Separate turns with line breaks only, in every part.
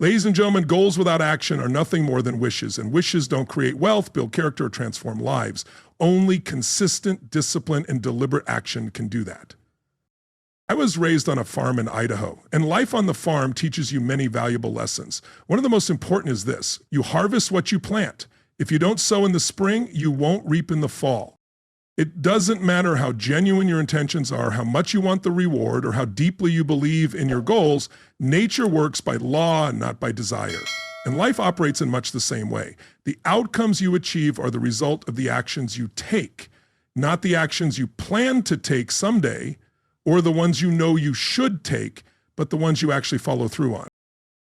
Ladies and gentlemen, goals without action are nothing more than wishes, and wishes don't create wealth, build character, or transform lives. Only consistent discipline and deliberate action can do that. I was raised on a farm in Idaho, and life on the farm teaches you many valuable lessons. One of the most important is this: you harvest what you plant. If you don't sow in the spring, you won't reap in the fall. It doesn't matter how genuine your intentions are, how much you want the reward, or how deeply you believe in your goals. Nature works by law and not by desire. And life operates in much the same way. The outcomes you achieve are the result of the actions you take, not the actions you plan to take someday, or the ones you know you should take, but the ones you actually follow through on.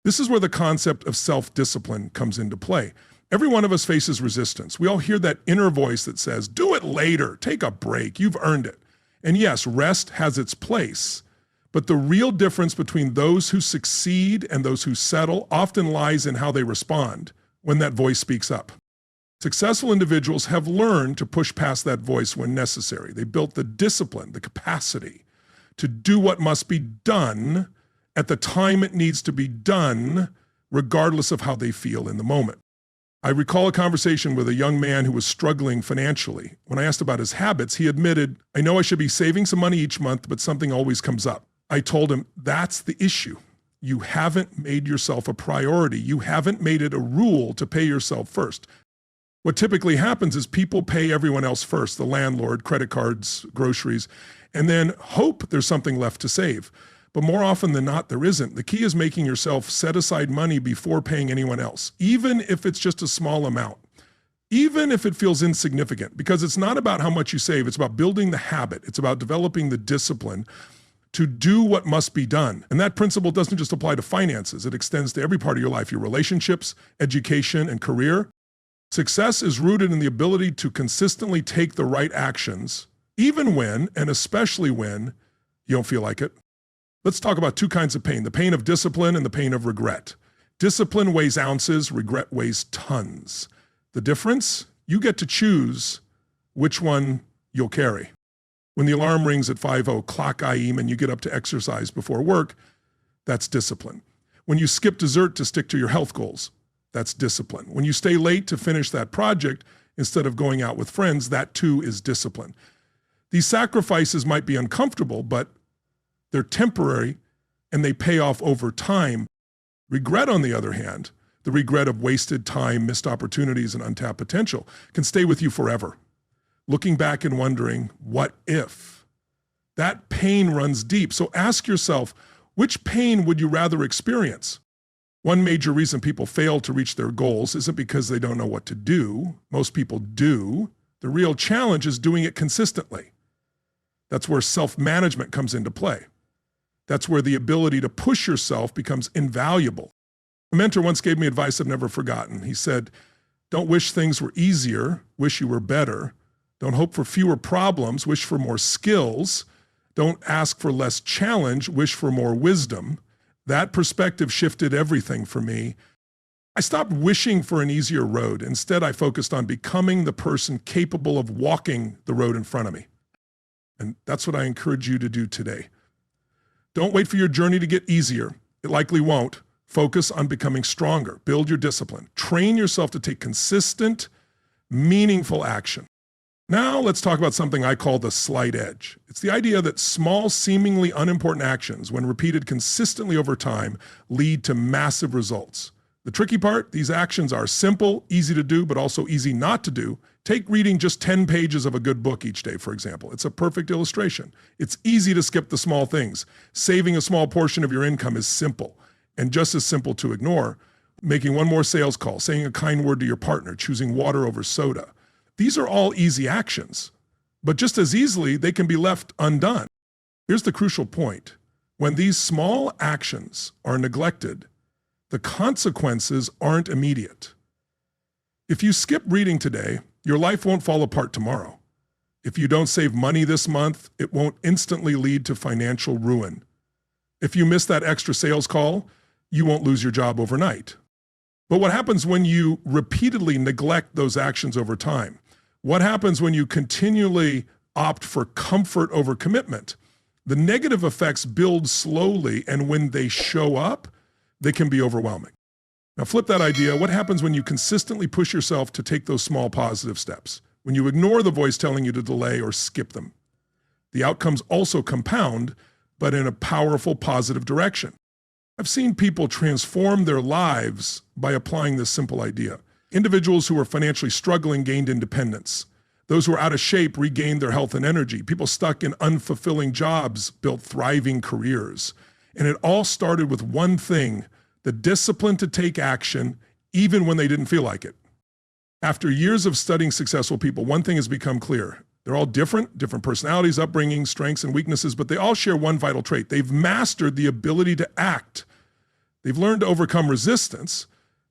This is where the concept of self-discipline comes into play. Every one of us faces resistance. We all hear that inner voice that says, do it later, take a break, you've earned it. And yes, rest has its place, but the real difference between those who succeed and those who settle often lies in how they respond when that voice speaks up. Successful individuals have learned to push past that voice when necessary. They built the discipline, the capacity to do what must be done at the time it needs to be done, regardless of how they feel in the moment. I recall a conversation with a young man who was struggling financially. When I asked about his habits, he admitted, I know I should be saving some money each month, but something always comes up. I told him, that's the issue. You haven't made yourself a priority. You haven't made it a rule to pay yourself first. What typically happens is people pay everyone else first, the landlord, credit cards, groceries, and then hope there's something left to save. But more often than not, there isn't. The key is making yourself set aside money before paying anyone else, even if it's just a small amount, even if it feels insignificant, because it's not about how much you save. It's about building the habit. It's about developing the discipline to do what must be done. And that principle doesn't just apply to finances. It extends to every part of your life, your relationships, education, and career. Success is rooted in the ability to consistently take the right actions, even when, and especially when, you don't feel like it. Let's talk about two kinds of pain, the pain of discipline and the pain of regret. Discipline weighs ounces, regret weighs tons. The difference? You get to choose which one you'll carry. When the alarm rings at 5:00, clock IEM, and you get up to exercise before work, that's discipline. When you skip dessert to stick to your health goals, that's discipline. When you stay late to finish that project instead of going out with friends, that too is discipline. These sacrifices might be uncomfortable, but they're temporary and they pay off over time. Regret, on the other hand, the regret of wasted time, missed opportunities, and untapped potential can stay with you forever. Looking back and wondering, what if? That pain runs deep. So ask yourself, which pain would you rather experience? One major reason people fail to reach their goals isn't because they don't know what to do. Most people do. The real challenge is doing it consistently. That's where self-management comes into play. That's where the ability to push yourself becomes invaluable. A mentor once gave me advice I've never forgotten. He said, don't wish things were easier, wish you were better. Don't hope for fewer problems, wish for more skills. Don't ask for less challenge, wish for more wisdom. That perspective shifted everything for me. I stopped wishing for an easier road. Instead, I focused on becoming the person capable of walking the road in front of me. And that's what I encourage you to do today. Don't wait for your journey to get easier. It likely won't. Focus on becoming stronger. Build your discipline. Train yourself to take consistent, meaningful action. Now let's talk about something I call the slight edge. It's the idea that small, seemingly unimportant actions, when repeated consistently over time, lead to massive results. The tricky part, these actions are simple, easy to do, but also easy not to do. Take reading just 10 pages of a good book each day, for example. It's a perfect illustration. It's easy to skip the small things. Saving a small portion of your income is simple, and just as simple to ignore. Making one more sales call, saying a kind word to your partner, choosing water over soda. These are all easy actions, but just as easily, they can be left undone. Here's the crucial point. When these small actions are neglected, the consequences aren't immediate. If you skip reading today, your life won't fall apart tomorrow. If you don't save money this month, it won't instantly lead to financial ruin. If you miss that extra sales call, you won't lose your job overnight. But what happens when you repeatedly neglect those actions over time? What happens when you continually opt for comfort over commitment? The negative effects build slowly, and when they show up, they can be overwhelming. Now flip that idea. What happens when you consistently push yourself to take those small positive steps? When you ignore the voice telling you to delay or skip them? The outcomes also compound, but in a powerful positive direction. I've seen people transform their lives by applying this simple idea. Individuals who were financially struggling gained independence. Those who were out of shape regained their health and energy. People stuck in unfulfilling jobs built thriving careers. And it all started with one thing: the discipline to take action even when they didn't feel like it. After years of studying successful people, one thing has become clear. They're all different personalities, upbringing, strengths, and weaknesses, but they all share one vital trait. They've mastered the ability to act. They've learned to overcome resistance.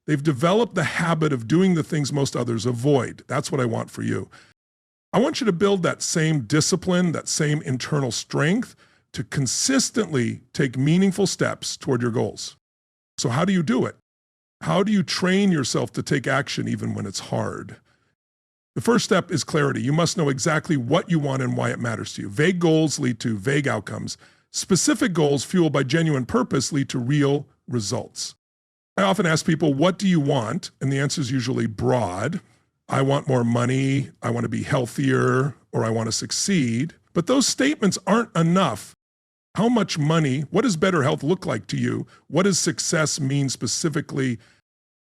They've developed the habit of doing the things most others avoid. That's what I want for you. I want you to build that same discipline, that same internal strength to consistently take meaningful steps toward your goals. So how do you do it? How do you train yourself to take action even when it's hard? The first step is clarity. You must know exactly what you want and why it matters to you. Vague goals lead to vague outcomes. Specific goals fueled by genuine purpose lead to real results. I often ask people, what do you want? And the answer is usually broad. I want more money, I want to be healthier, or I want to succeed. But those statements aren't enough. How much money? What does better health look like to you? What does success mean specifically?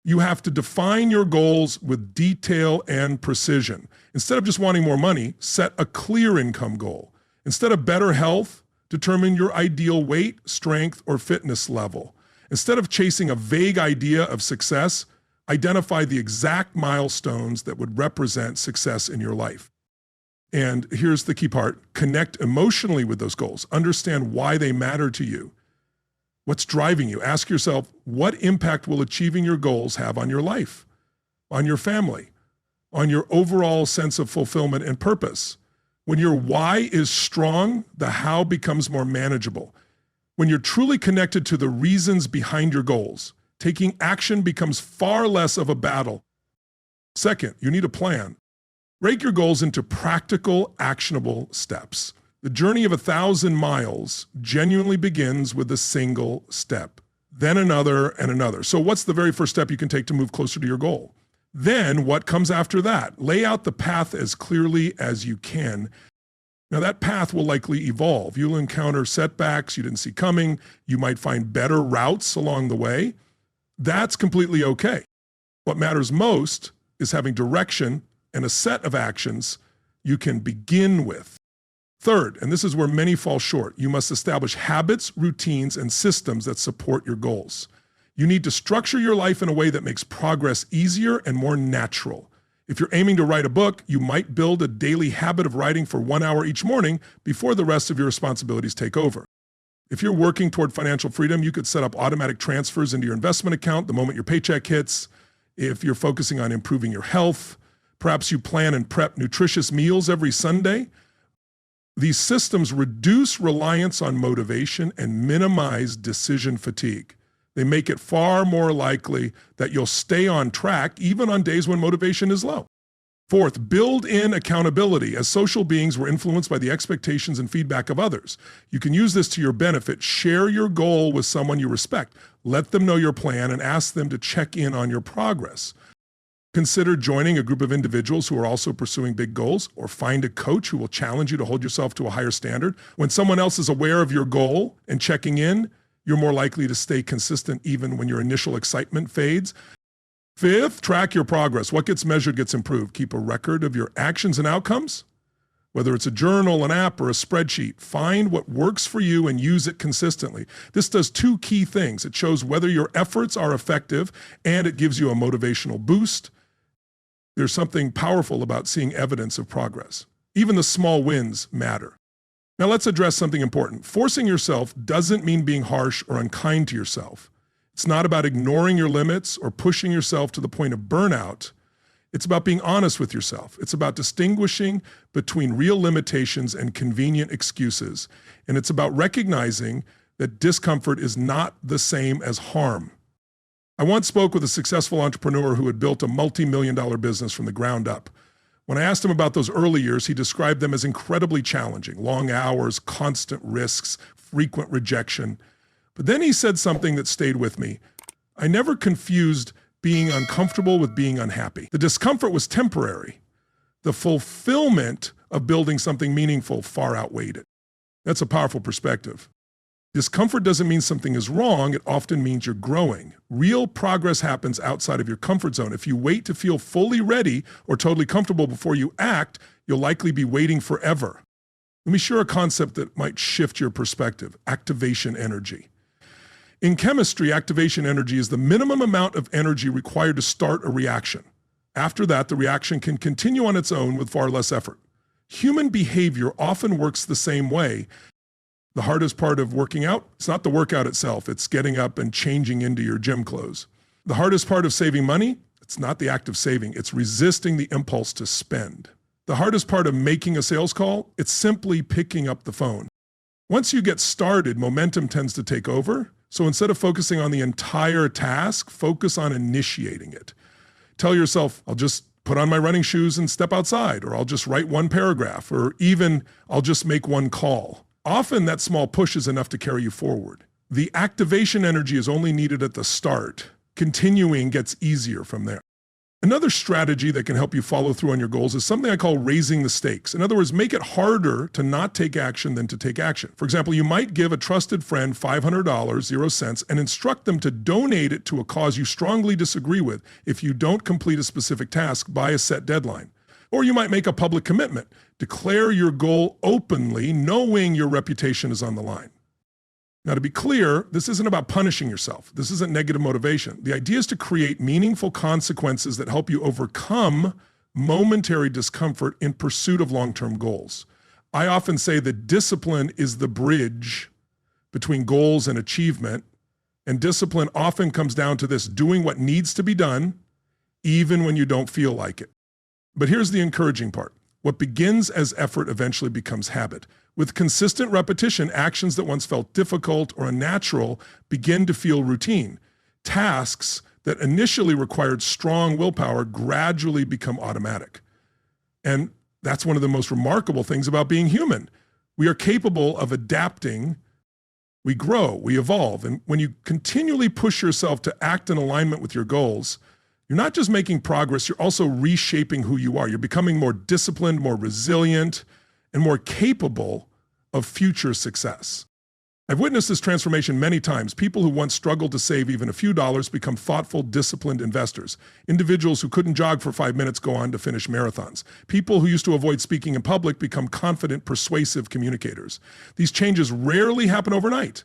You have to define your goals with detail and precision. Instead of just wanting more money, set a clear income goal. Instead of better health, determine your ideal weight, strength, or fitness level. Instead of chasing a vague idea of success, identify the exact milestones that would represent success in your life. And here's the key part: connect emotionally with those goals. Understand why they matter to you. What's driving you? Ask yourself, what impact will achieving your goals have on your life, on your family, on your overall sense of fulfillment and purpose? When your why is strong, the how becomes more manageable. When you're truly connected to the reasons behind your goals, taking action becomes far less of a battle. Second, you need a plan. Break your goals into practical, actionable steps. The journey of 1,000 miles genuinely begins with a single step, then another and another. So what's the very first step you can take to move closer to your goal? Then what comes after that? Lay out the path as clearly as you can. Now that path will likely evolve. You'll encounter setbacks you didn't see coming. You might find better routes along the way. That's completely okay. What matters most is having direction and a set of actions you can begin with. Third, and this is where many fall short, you must establish habits, routines, and systems that support your goals. You need to structure your life in a way that makes progress easier and more natural. If you're aiming to write a book, you might build a daily habit of writing for 1 hour each morning before the rest of your responsibilities take over. If you're working toward financial freedom, you could set up automatic transfers into your investment account the moment your paycheck hits. If you're focusing on improving your health, perhaps you plan and prep nutritious meals every Sunday. These systems reduce reliance on motivation and minimize decision fatigue. They make it far more likely that you'll stay on track even on days when motivation is low. Fourth, build in accountability. As social beings, we're influenced by the expectations and feedback of others. You can use this to your benefit. Share your goal with someone you respect. Let them know your plan and ask them to check in on your progress. Consider joining a group of individuals who are also pursuing big goals, or find a coach who will challenge you to hold yourself to a higher standard. When someone else is aware of your goal and checking in, you're more likely to stay consistent even when your initial excitement fades. Fifth, track your progress. What gets measured gets improved. Keep a record of your actions and outcomes. Whether it's a journal, an app, or a spreadsheet, find what works for you and use it consistently. This does two key things. It shows whether your efforts are effective, and it gives you a motivational boost. There's something powerful about seeing evidence of progress. Even the small wins matter. Now let's address something important. Forcing yourself doesn't mean being harsh or unkind to yourself. It's not about ignoring your limits or pushing yourself to the point of burnout. It's about being honest with yourself. It's about distinguishing between real limitations and convenient excuses. And it's about recognizing that discomfort is not the same as harm. I once spoke with a successful entrepreneur who had built a multi-million-dollar business from the ground up. When I asked him about those early years, he described them as incredibly challenging: long hours, constant risks, frequent rejection. But then he said something that stayed with me. I never confused being uncomfortable with being unhappy. The discomfort was temporary. The fulfillment of building something meaningful far outweighed it. That's a powerful perspective. Discomfort doesn't mean something is wrong. It often means you're growing. Real progress happens outside of your comfort zone. If you wait to feel fully ready or totally comfortable before you act, you'll likely be waiting forever. Let me share a concept that might shift your perspective: activation energy. In chemistry, activation energy is the minimum amount of energy required to start a reaction. After that, the reaction can continue on its own with far less effort. Human behavior often works the same way. The hardest part of working out, it's not the workout itself, it's getting up and changing into your gym clothes. The hardest part of saving money, it's not the act of saving, it's resisting the impulse to spend. The hardest part of making a sales call, it's simply picking up the phone. Once you get started, momentum tends to take over. So instead of focusing on the entire task, focus on initiating it. Tell yourself, I'll just put on my running shoes and step outside, or I'll just write one paragraph, or even I'll just make one call. Often that small push is enough to carry you forward. The activation energy is only needed at the start. Continuing gets easier from there. Another strategy that can help you follow through on your goals is something I call raising the stakes. In other words, make it harder to not take action than to take action. For example, you might give a trusted friend $500, 0 cents, and instruct them to donate it to a cause you strongly disagree with if you don't complete a specific task by a set deadline. Or you might make a public commitment. Declare your goal openly, knowing your reputation is on the line. Now, to be clear, this isn't about punishing yourself. This isn't negative motivation. The idea is to create meaningful consequences that help you overcome momentary discomfort in pursuit of long-term goals. I often say that discipline is the bridge between goals and achievement, and discipline often comes down to this: doing what needs to be done, even when you don't feel like it. But here's the encouraging part. What begins as effort eventually becomes habit. With consistent repetition, actions that once felt difficult or unnatural begin to feel routine. Tasks that initially required strong willpower gradually become automatic. And that's one of the most remarkable things about being human. We are capable of adapting. We grow, we evolve. And when you continually push yourself to act in alignment with your goals, you're not just making progress, you're also reshaping who you are. You're becoming more disciplined, more resilient, and more capable of future success. I've witnessed this transformation many times. People who once struggled to save even a few dollars become thoughtful, disciplined investors. Individuals who couldn't jog for 5 minutes go on to finish marathons. People who used to avoid speaking in public become confident, persuasive communicators. These changes rarely happen overnight.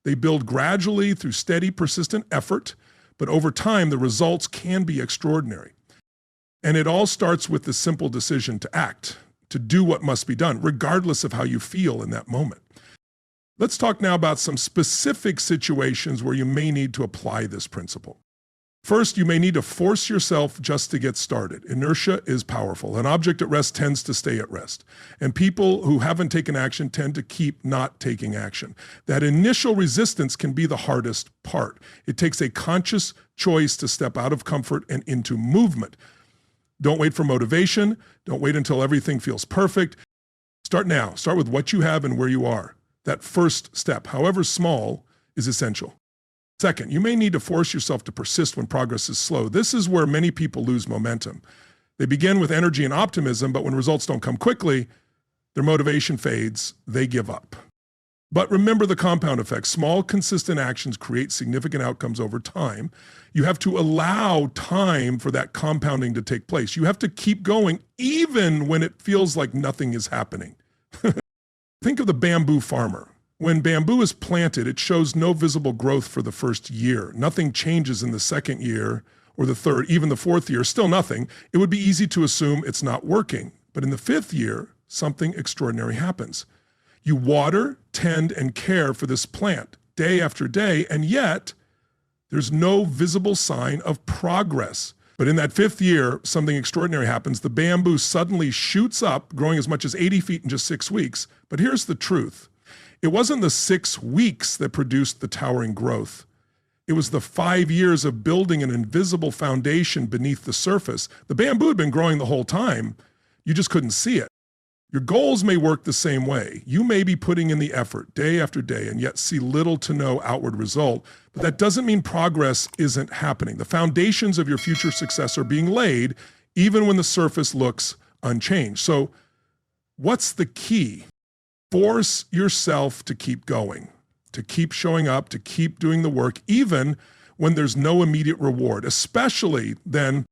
They build gradually through steady, persistent effort, but over time, the results can be extraordinary. And it all starts with the simple decision to act, to do what must be done, regardless of how you feel in that moment. Let's talk now about some specific situations where you may need to apply this principle. First, you may need to force yourself just to get started. Inertia is powerful. An object at rest tends to stay at rest. And people who haven't taken action tend to keep not taking action. That initial resistance can be the hardest part. It takes a conscious choice to step out of comfort and into movement. Don't wait for motivation. Don't wait until everything feels perfect. Start now. Start with what you have and where you are. That first step, however small, is essential. Second, you may need to force yourself to persist when progress is slow. This is where many people lose momentum. They begin with energy and optimism, but when results don't come quickly, their motivation fades, they give up. But remember the compound effect. Small, consistent actions create significant outcomes over time. You have to allow time for that compounding to take place. You have to keep going even when it feels like nothing is happening. Think of the bamboo farmer. When bamboo is planted, it shows no visible growth for the first year. Nothing changes in the second year or the third, even the fourth year, still nothing. It would be easy to assume it's not working. But in the fifth year, something extraordinary happens. You water, tend, and care for this plant day after day, and yet there's no visible sign of progress. But in that fifth year, something extraordinary happens. The bamboo suddenly shoots up, growing as much as 80 feet in just 6 weeks. But here's the truth. It wasn't the 6 weeks that produced the towering growth. It was the 5 years of building an invisible foundation beneath the surface. The bamboo had been growing the whole time. You just couldn't see it. Your goals may work the same way. You may be putting in the effort day after day and yet see little to no outward result, but that doesn't mean progress isn't happening. The foundations of your future success are being laid even when the surface looks unchanged. So what's the key? Force yourself to keep going, to keep showing up, to keep doing the work, even when there's no immediate reward, especially then.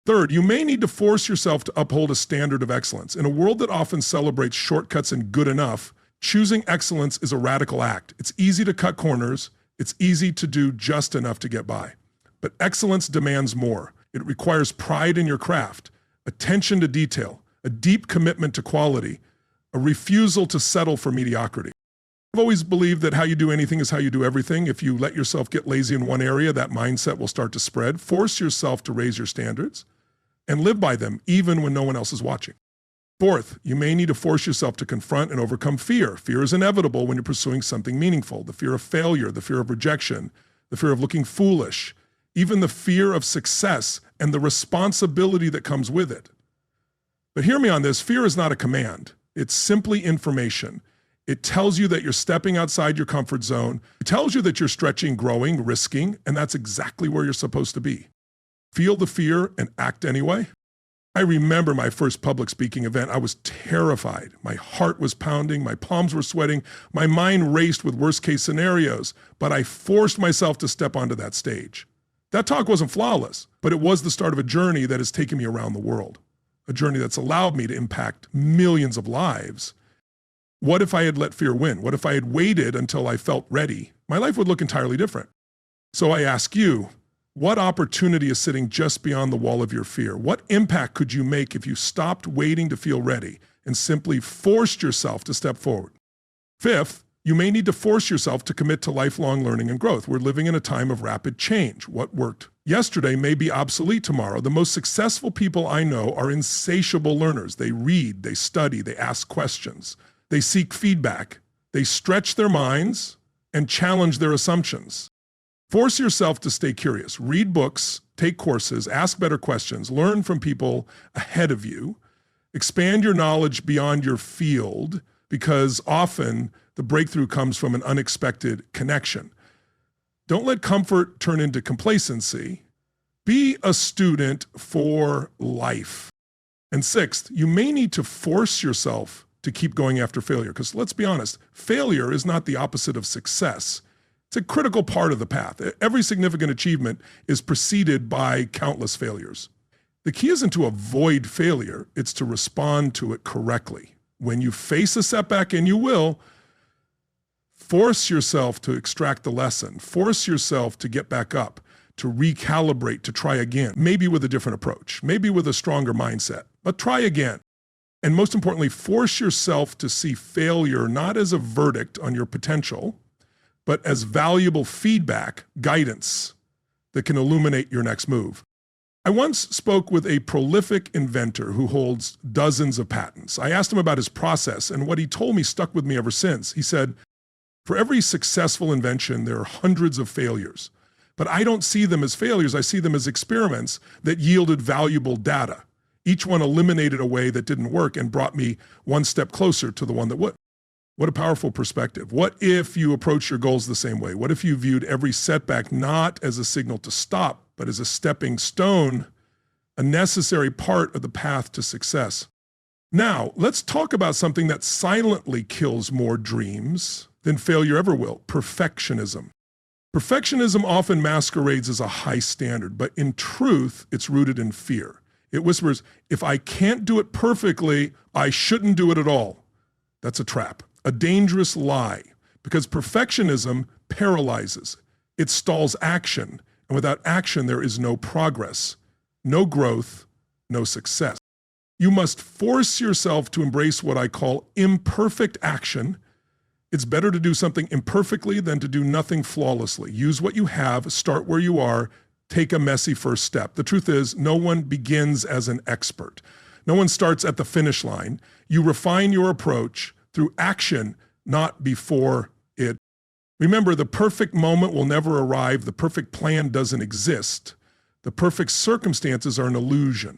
Third, you may need to force yourself to uphold a standard of excellence. In a world that often celebrates shortcuts and good enough, choosing excellence is a radical act. It's easy to cut corners. It's easy to do just enough to get by. But excellence demands more. It requires pride in your craft, attention to detail, a deep commitment to quality, a refusal to settle for mediocrity. I've always believed that how you do anything is how you do everything. If you let yourself get lazy in one area, that mindset will start to spread. Force yourself to raise your standards and live by them, even when no one else is watching. Fourth, you may need to force yourself to confront and overcome fear. Fear is inevitable when you're pursuing something meaningful. The fear of failure, the fear of rejection, the fear of looking foolish, even the fear of success and the responsibility that comes with it. But hear me on this, fear is not a command. It's simply information. It tells you that you're stepping outside your comfort zone. It tells you that you're stretching, growing, risking, and that's exactly where you're supposed to be. Feel the fear and act anyway. I remember my first public speaking event. I was terrified. My heart was pounding, my palms were sweating, my mind raced with worst case scenarios, but I forced myself to step onto that stage. That talk wasn't flawless, but it was the start of a journey that has taken me around the world, a journey that's allowed me to impact millions of lives. What if I had let fear win? What if I had waited until I felt ready? My life would look entirely different. So I ask you, what opportunity is sitting just beyond the wall of your fear? What impact could you make if you stopped waiting to feel ready and simply forced yourself to step forward? Fifth, you may need to force yourself to commit to lifelong learning and growth. We're living in a time of rapid change. What worked yesterday may be obsolete tomorrow. The most successful people I know are insatiable learners. They read, they study, they ask questions, they seek feedback, they stretch their minds and challenge their assumptions. Force yourself to stay curious. Read books, take courses, ask better questions, learn from people ahead of you, expand your knowledge beyond your field, because often the breakthrough comes from an unexpected connection. Don't let comfort turn into complacency. Be a student for life. And sixth, you may need to force yourself to keep going after failure, because let's be honest, failure is not the opposite of success. It's a critical part of the path. Every significant achievement is preceded by countless failures. The key isn't to avoid failure, it's to respond to it correctly. When you face a setback, and you will, force yourself to extract the lesson. Force yourself to get back up, to recalibrate, to try again, maybe with a different approach, maybe with a stronger mindset, but try again. And most importantly, force yourself to see failure not as a verdict on your potential, but as valuable feedback, guidance that can illuminate your next move. I once spoke with a prolific inventor who holds dozens of patents. I asked him about his process, and what he told me stuck with me ever since. He said, for every successful invention, there are hundreds of failures, but I don't see them as failures. I see them as experiments that yielded valuable data. Each one eliminated a way that didn't work and brought me one step closer to the one that would. What a powerful perspective. What if you approach your goals the same way? What if you viewed every setback not as a signal to stop, but as a stepping stone, a necessary part of the path to success? Now, let's talk about something that silently kills more dreams than failure ever will: perfectionism. Perfectionism often masquerades as a high standard, but in truth, it's rooted in fear. It whispers, if I can't do it perfectly, I shouldn't do it at all. That's a trap. A dangerous lie, because perfectionism paralyzes. It stalls action, and without action, there is no progress, no growth, no success. You must force yourself to embrace what I call imperfect action. It's better to do something imperfectly than to do nothing flawlessly. Use what you have, start where you are, take a messy first step. The truth is, no one begins as an expert. No one starts at the finish line. You refine your approach through action, not before it. Remember, the perfect moment will never arrive. The perfect plan doesn't exist. The perfect circumstances are an illusion.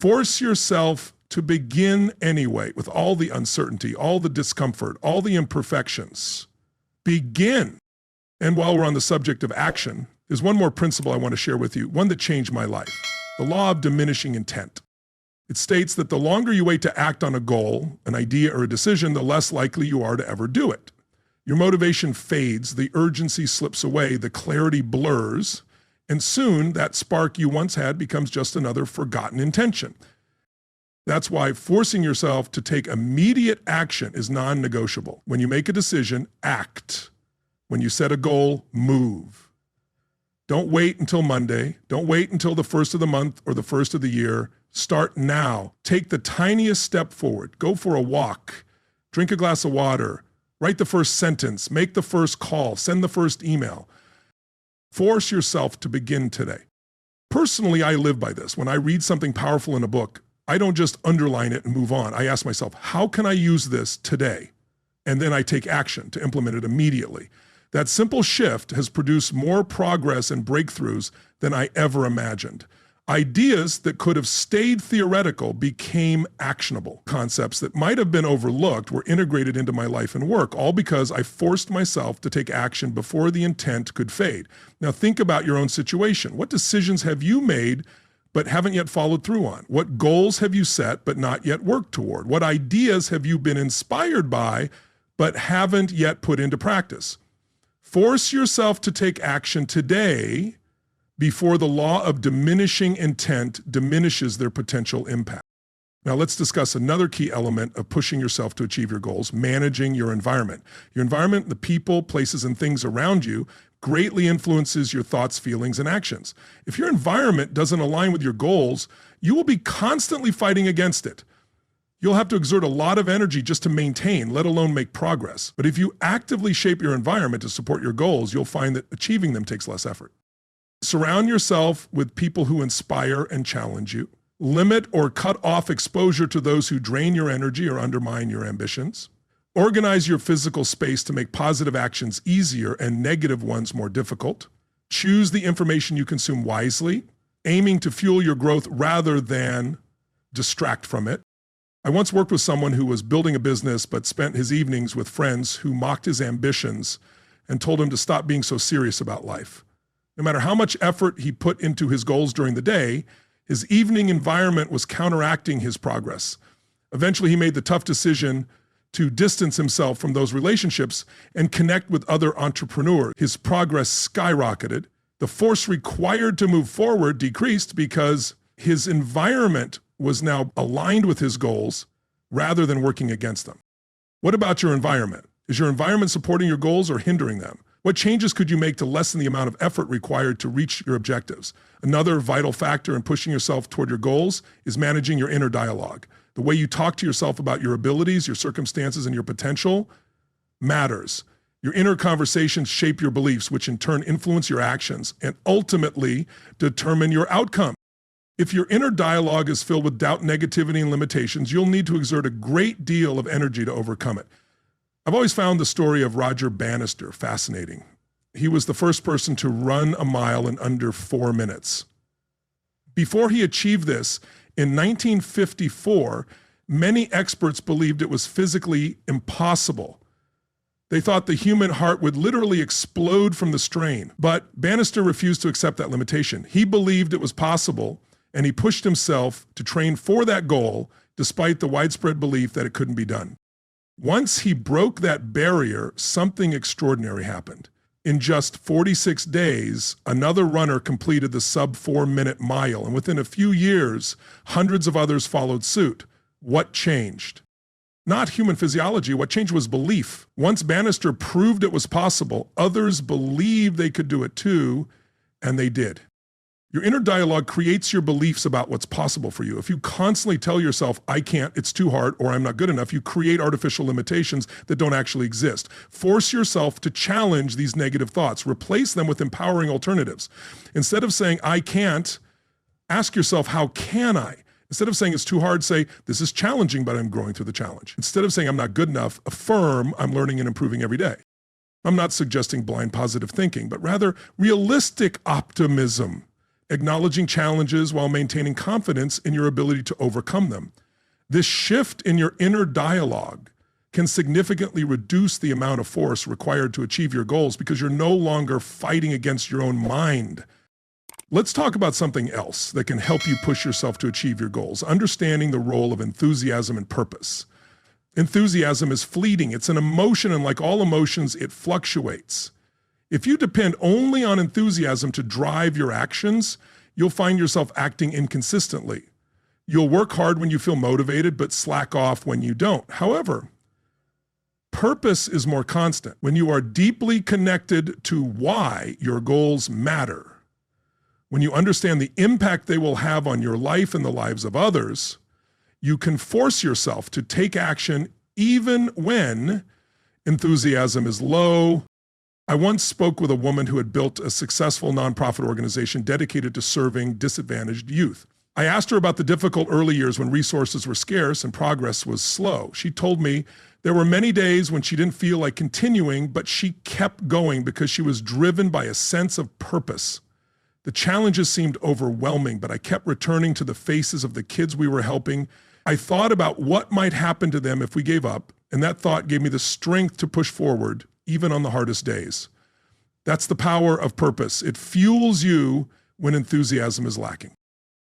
Force yourself to begin anyway with all the uncertainty, all the discomfort, all the imperfections. Begin. And while we're on the subject of action, there's one more principle I want to share with you, one that changed my life, the law of diminishing intent. It states that the longer you wait to act on a goal, an idea, or a decision, the less likely you are to ever do it. Your motivation fades, the urgency slips away, the clarity blurs, and soon that spark you once had becomes just another forgotten intention. That's why forcing yourself to take immediate action is non-negotiable. When you make a decision, act. When you set a goal, move. Don't wait until Monday. Don't wait until the first of the month or the first of the year. Start now. Take the tiniest step forward. Go for a walk. Drink a glass of water. Write the first sentence. Make the first call. Send the first email. Force yourself to begin today. Personally, I live by this. When I read something powerful in a book, I don't just underline it and move on. I ask myself, how can I use this today? And then I take action to implement it immediately. That simple shift has produced more progress and breakthroughs than I ever imagined. Ideas that could have stayed theoretical became actionable. Concepts that might have been overlooked were integrated into my life and work, all because I forced myself to take action before the intent could fade. Now think about your own situation. What decisions have you made but haven't yet followed through on? What goals have you set but not yet worked toward? What ideas have you been inspired by but haven't yet put into practice? Force yourself to take action today before the law of diminishing intent diminishes their potential impact. Now let's discuss another key element of pushing yourself to achieve your goals, managing your environment. Your environment, the people, places, and things around you greatly influences your thoughts, feelings, and actions. If your environment doesn't align with your goals, you will be constantly fighting against it. You'll have to exert a lot of energy just to maintain, let alone make progress. But if you actively shape your environment to support your goals, you'll find that achieving them takes less effort. Surround yourself with people who inspire and challenge you. Limit or cut off exposure to those who drain your energy or undermine your ambitions. Organize your physical space to make positive actions easier and negative ones more difficult. Choose the information you consume wisely, aiming to fuel your growth rather than distract from it. I once worked with someone who was building a business but spent his evenings with friends who mocked his ambitions and told him to stop being so serious about life. No matter how much effort he put into his goals during the day, his evening environment was counteracting his progress. Eventually, he made the tough decision to distance himself from those relationships and connect with other entrepreneurs. His progress skyrocketed. The force required to move forward decreased because his environment was now aligned with his goals rather than working against them. What about your environment? Is your environment supporting your goals or hindering them? What changes could you make to lessen the amount of effort required to reach your objectives? Another vital factor in pushing yourself toward your goals is managing your inner dialogue. The way you talk to yourself about your abilities, your circumstances, and your potential matters. Your inner conversations shape your beliefs, which in turn influence your actions and ultimately determine your outcome. If your inner dialogue is filled with doubt, negativity, and limitations, you'll need to exert a great deal of energy to overcome it. I've always found the story of Roger Bannister fascinating. He was the first person to run a mile in under 4 minutes. Before he achieved this, in 1954, many experts believed it was physically impossible. They thought the human heart would literally explode from the strain, but Bannister refused to accept that limitation. He believed it was possible, and he pushed himself to train for that goal despite the widespread belief that it couldn't be done. Once he broke that barrier, something extraordinary happened. In just 46 days, another runner completed the sub-4 minute mile, and within a few years, hundreds of others followed suit. What changed? Not human physiology, what changed was belief. Once Bannister proved it was possible, others believed they could do it too, and they did. Your inner dialogue creates your beliefs about what's possible for you. If you constantly tell yourself, I can't, it's too hard, or I'm not good enough, you create artificial limitations that don't actually exist. Force yourself to challenge these negative thoughts. Replace them with empowering alternatives. Instead of saying, I can't, ask yourself, how can I? Instead of saying it's too hard, say, this is challenging, but I'm growing through the challenge. Instead of saying I'm not good enough, affirm I'm learning and improving every day. I'm not suggesting blind positive thinking, but rather realistic optimism. Acknowledging challenges while maintaining confidence in your ability to overcome them. This shift in your inner dialogue can significantly reduce the amount of force required to achieve your goals because you're no longer fighting against your own mind. Let's talk about something else that can help you push yourself to achieve your goals, understanding the role of enthusiasm and purpose. Enthusiasm is fleeting. It's an emotion, and like all emotions, it fluctuates. If you depend only on enthusiasm to drive your actions, you'll find yourself acting inconsistently. You'll work hard when you feel motivated, but slack off when you don't. However, purpose is more constant. When you are deeply connected to why your goals matter, when you understand the impact they will have on your life and the lives of others, you can force yourself to take action even when enthusiasm is low. I once spoke with a woman who had built a successful nonprofit organization dedicated to serving disadvantaged youth. I asked her about the difficult early years when resources were scarce and progress was slow. She told me there were many days when she didn't feel like continuing, but she kept going because she was driven by a sense of purpose. The challenges seemed overwhelming, but I kept returning to the faces of the kids we were helping. I thought about what might happen to them if we gave up, and that thought gave me the strength to push forward, even on the hardest days. That's the power of purpose. It fuels you when enthusiasm is lacking.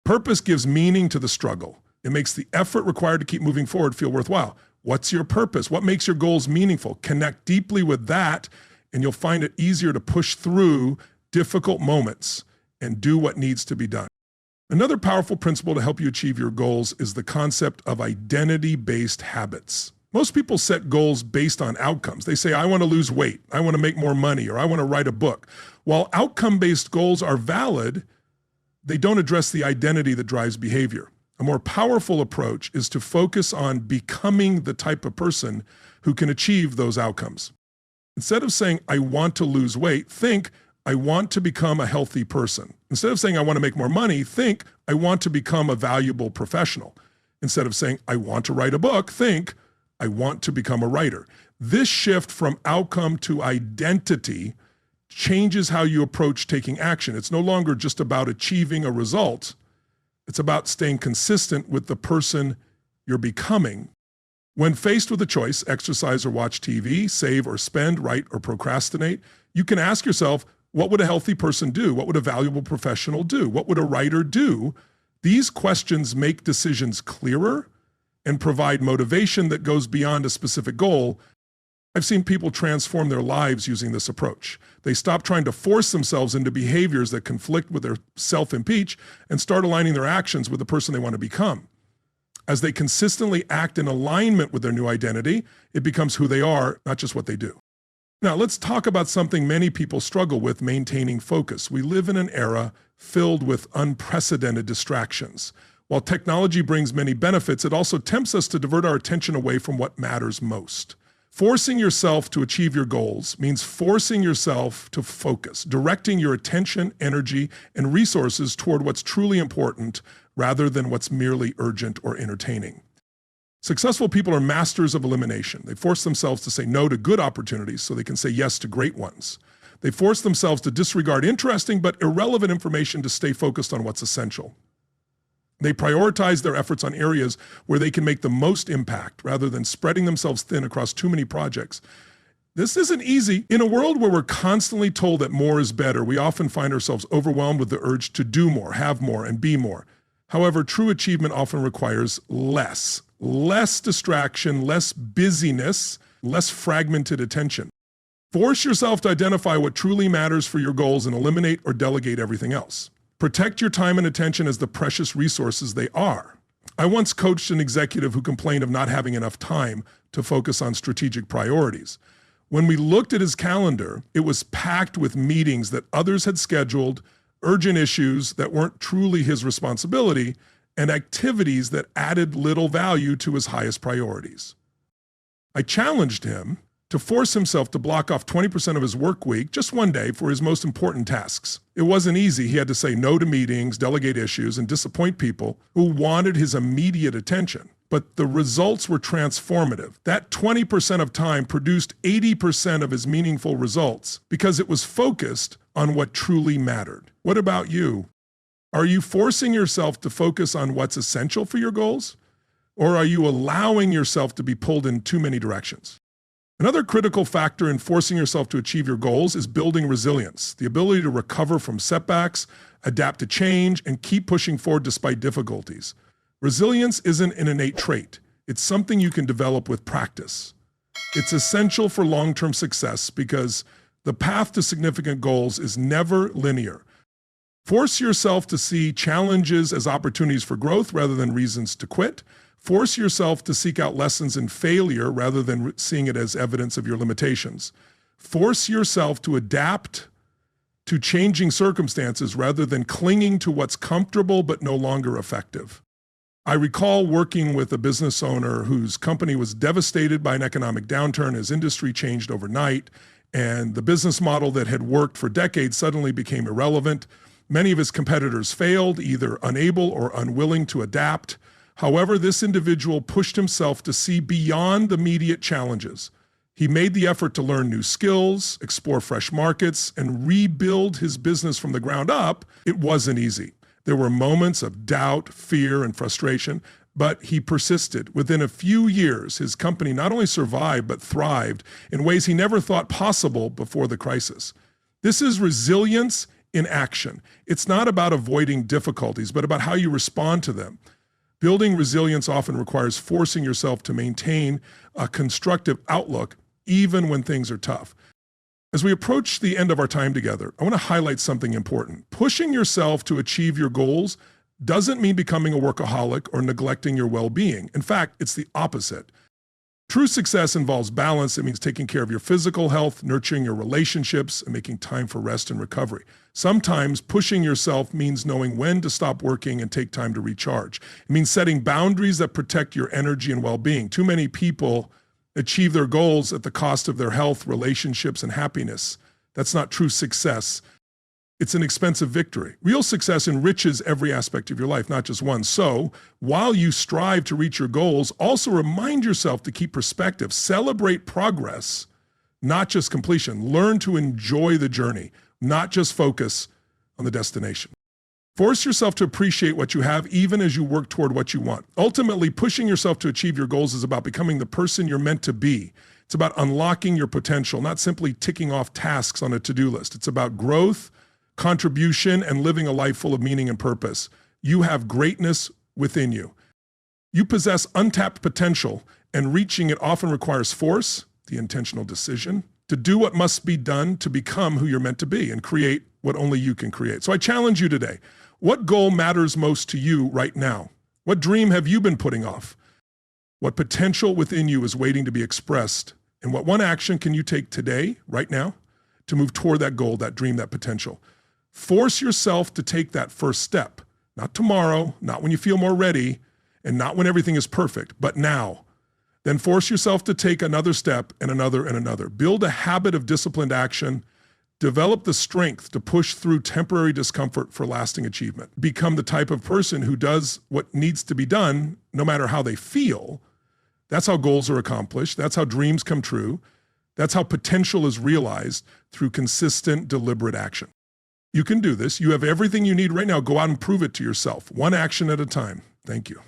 Purpose gives meaning to the struggle. It makes the effort required to keep moving forward feel worthwhile. What's your purpose? What makes your goals meaningful? Connect deeply with that, and you'll find it easier to push through difficult moments and do what needs to be done. Another powerful principle to help you achieve your goals is the concept of identity-based habits. Most people set goals based on outcomes. They say, I want to lose weight, I want to make more money, or I want to write a book. While outcome-based goals are valid, they don't address the identity that drives behavior. A more powerful approach is to focus on becoming the type of person who can achieve those outcomes. Instead of saying, I want to lose weight, think, I want to become a healthy person. Instead of saying, I want to make more money, think, I want to become a valuable professional. Instead of saying, I want to write a book, think, I want to become a writer. This shift from outcome to identity changes how you approach taking action. It's no longer just about achieving a result. It's about staying consistent with the person you're becoming. When faced with a choice, exercise or watch TV, save or spend, write or procrastinate, you can ask yourself, what would a healthy person do? What would a valuable professional do? What would a writer do? These questions make decisions clearer and provide motivation that goes beyond a specific goal. I've seen people transform their lives using this approach. They stop trying to force themselves into behaviors that conflict with their self-impeach and start aligning their actions with the person they want to become. As they consistently act in alignment with their new identity, it becomes who they are, not just what they do. Now, let's talk about something many people struggle with: maintaining focus. We live in an era filled with unprecedented distractions. While technology brings many benefits, it also tempts us to divert our attention away from what matters most. Forcing yourself to achieve your goals means forcing yourself to focus, directing your attention, energy, and resources toward what's truly important rather than what's merely urgent or entertaining. Successful people are masters of elimination. They force themselves to say no to good opportunities so they can say yes to great ones. They force themselves to disregard interesting but irrelevant information to stay focused on what's essential. They prioritize their efforts on areas where they can make the most impact rather than spreading themselves thin across too many projects. This isn't easy. In a world where we're constantly told that more is better, we often find ourselves overwhelmed with the urge to do more, have more, and be more. However, true achievement often requires less distraction, less busyness, less fragmented attention. Force yourself to identify what truly matters for your goals and eliminate or delegate everything else. Protect your time and attention as the precious resources they are. I once coached an executive who complained of not having enough time to focus on strategic priorities. When we looked at his calendar, it was packed with meetings that others had scheduled, urgent issues that weren't truly his responsibility, and activities that added little value to his highest priorities. I challenged him to force himself to block off 20% of his work week, just one day, for his most important tasks. It wasn't easy. He had to say no to meetings, delegate issues, and disappoint people who wanted his immediate attention. But the results were transformative. That 20% of time produced 80% of his meaningful results because it was focused on what truly mattered. What about you? Are you forcing yourself to focus on what's essential for your goals? Or are you allowing yourself to be pulled in too many directions? Another critical factor in forcing yourself to achieve your goals is building resilience, the ability to recover from setbacks, adapt to change, and keep pushing forward despite difficulties. Resilience isn't an innate trait. It's something you can develop with practice. It's essential for long-term success because the path to significant goals is never linear. Force yourself to see challenges as opportunities for growth rather than reasons to quit. Force yourself to seek out lessons in failure rather than seeing it as evidence of your limitations. Force yourself to adapt to changing circumstances rather than clinging to what's comfortable but no longer effective. I recall working with a business owner whose company was devastated by an economic downturn. His industry changed overnight, and the business model that had worked for decades suddenly became irrelevant. Many of his competitors failed, either unable or unwilling to adapt. However, this individual pushed himself to see beyond immediate challenges. He made the effort to learn new skills, explore fresh markets, and rebuild his business from the ground up. It wasn't easy. There were moments of doubt, fear, and frustration, but he persisted. Within a few years, his company not only survived, but thrived in ways he never thought possible before the crisis. This is resilience in action. It's not about avoiding difficulties, but about how you respond to them. Building resilience often requires forcing yourself to maintain a constructive outlook even when things are tough. As we approach the end of our time together, I want to highlight something important. Pushing yourself to achieve your goals doesn't mean becoming a workaholic or neglecting your well-being. In fact, it's the opposite. True success involves balance. It means taking care of your physical health, nurturing your relationships, and making time for rest and recovery. Sometimes pushing yourself means knowing when to stop working and take time to recharge. It means setting boundaries that protect your energy and well-being. Too many people achieve their goals at the cost of their health, relationships, and happiness. That's not true success. It's an expensive victory. Real success enriches every aspect of your life, not just one. So, while you strive to reach your goals, also remind yourself to keep perspective. Celebrate progress, not just completion. Learn to enjoy the journey, not just focus on the destination. Force yourself to appreciate what you have, even as you work toward what you want. Ultimately, pushing yourself to achieve your goals is about becoming the person you're meant to be. It's about unlocking your potential, not simply ticking off tasks on a to-do list. It's about growth, contribution, and living a life full of meaning and purpose. You have greatness within you. You possess untapped potential, and reaching it often requires force, the intentional decision, to do what must be done to become who you're meant to be and create what only you can create. So I challenge you today. What goal matters most to you right now? What dream have you been putting off? What potential within you is waiting to be expressed? And what one action can you take today, right now, to move toward that goal, that dream, that potential? Force yourself to take that first step. Not tomorrow, not when you feel more ready, and not when everything is perfect, but now. Then force yourself to take another step and another and another. Build a habit of disciplined action. Develop the strength to push through temporary discomfort for lasting achievement. Become the type of person who does what needs to be done, no matter how they feel. That's how goals are accomplished. That's how dreams come true. That's how potential is realized through consistent, deliberate action. You can do this. You have everything you need right now. Go out and prove it to yourself, one action at a time. Thank you.